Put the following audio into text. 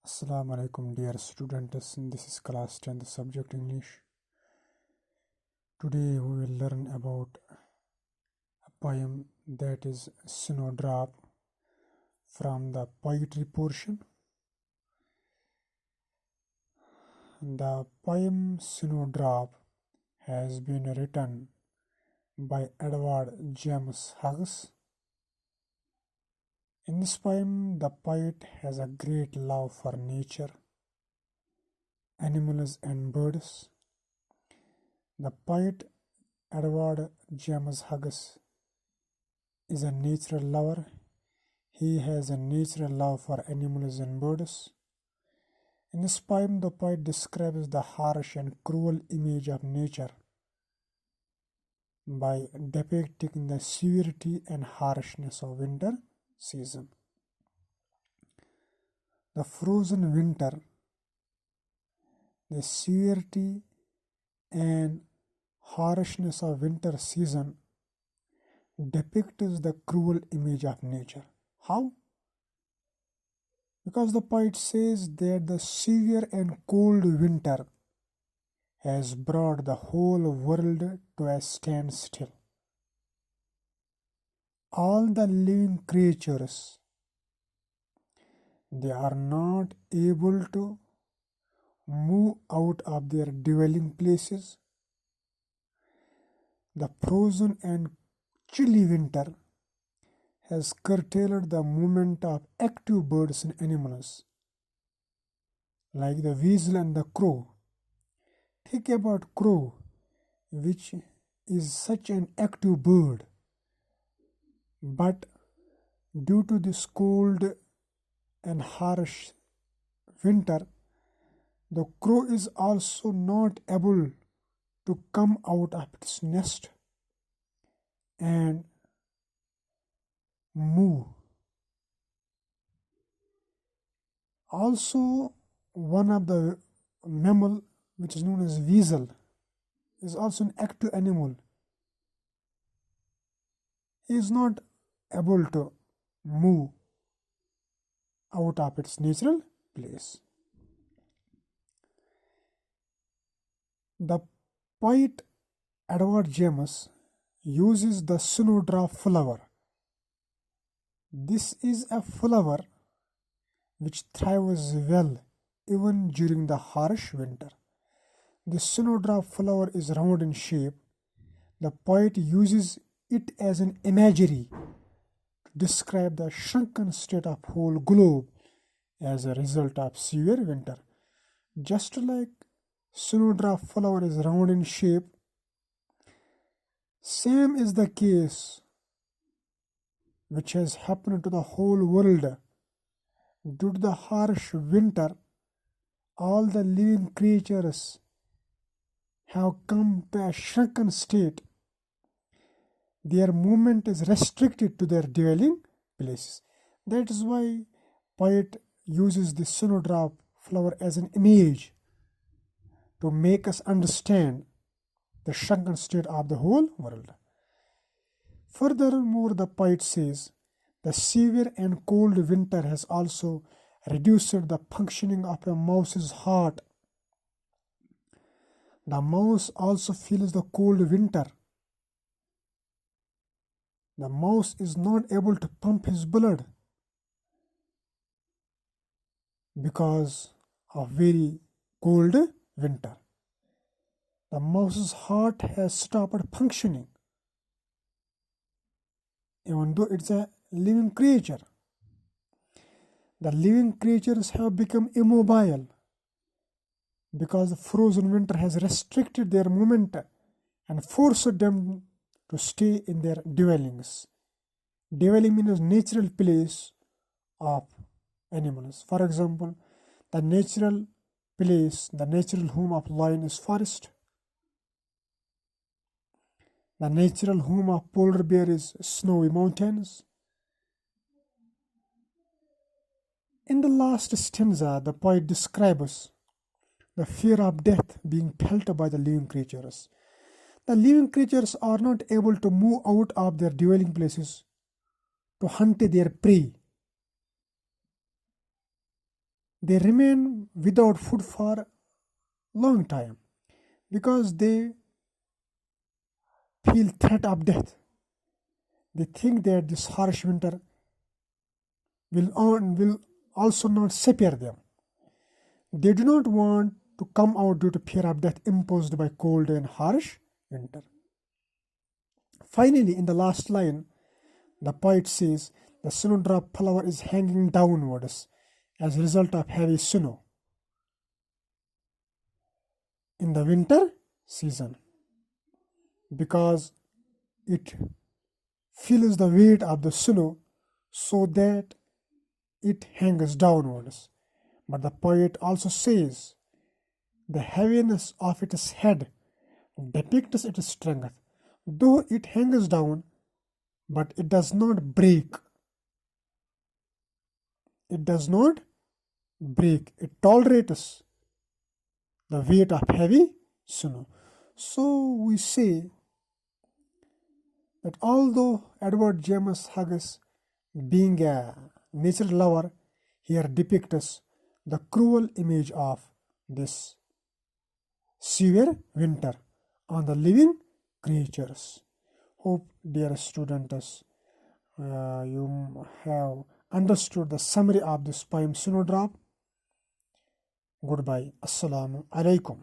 Assalamu alaikum dear students, this is class 10th subject English. Today we will learn about a poem that is Snowdrop from the poetry portion. The poem Snowdrop has been written by Edward James Hughes. In this poem, the poet has a great love for nature, animals and birds. The poet Edward James Hughes is a natural lover. He has a natural love for animals and birds. In this poem, the poet describes the harsh and cruel image of nature by depicting the severity and harshness of winter season. The frozen winter, the severity and harshness of winter season depicts the cruel image of nature. How? Because the poet says that the severe and cold winter has brought the whole world to a standstill. All the living creatures, they are not able to move out of their dwelling places. The frozen and chilly winter has curtailed the movement of active birds and animals, like the weasel and the crow. Think about crow, which is such an active bird, but due to this cold and harsh winter, the crow is also not able to come out of its nest and move. Also, one of the mammal, which is known as weasel, is also an active animal. He is not able to move out of its natural place. The poet Edward James uses the snowdrop flower. This is a flower which thrives well even during the harsh winter. The snowdrop flower is round in shape. The poet uses it as an imagery to describe the shrunken state of whole globe as a result of severe winter. Just like snowdrop flower is round in shape, same is the case which has happened to the whole world. Due to the harsh winter, all the living creatures have come to a shrunken state. Their movement is restricted to their dwelling places. That is why poet uses the snowdrop flower as an image to make us understand the shrunken state of the whole world. Furthermore, the poet says, the severe and cold winter has also reduced the functioning of a mouse's heart. The mouse also feels the cold winter. The mouse is not able to pump his blood because of very cold winter. The mouse's heart has stopped functioning, even though it's a living creature. The living creatures have become immobile because the frozen winter has restricted their movement and forced them to stay in their dwellings. Dwelling means natural place of animals. For example, the natural place, the natural home of lion is forest. The natural home of polar bear is snowy mountains. In the last stanza, the poet describes the fear of death being felt by the living creatures. The living creatures are not able to move out of their dwelling places to hunt their prey. they remain without food for a long time because they feel threat of death. They think that this harsh winter will also not spare them. They do not want to come out due to fear of death imposed by cold and harsh winter. Finally, in the last line, the poet says the snowdrop flower is hanging downwards as a result of heavy snow in the winter season because it feels the weight of the snow so that it hangs downwards. But the poet also says the heaviness of its head depicts its strength. Though it hangs down, but it does not break. It does not break. It tolerates the weight of heavy snow. So we say that although Edward James Hughes, being a nature lover, here depicts the cruel image of this severe winter on the living creatures. Hope, dear students, you have understood the summary of this poem Snowdrop. Goodbye. Assalamu alaikum.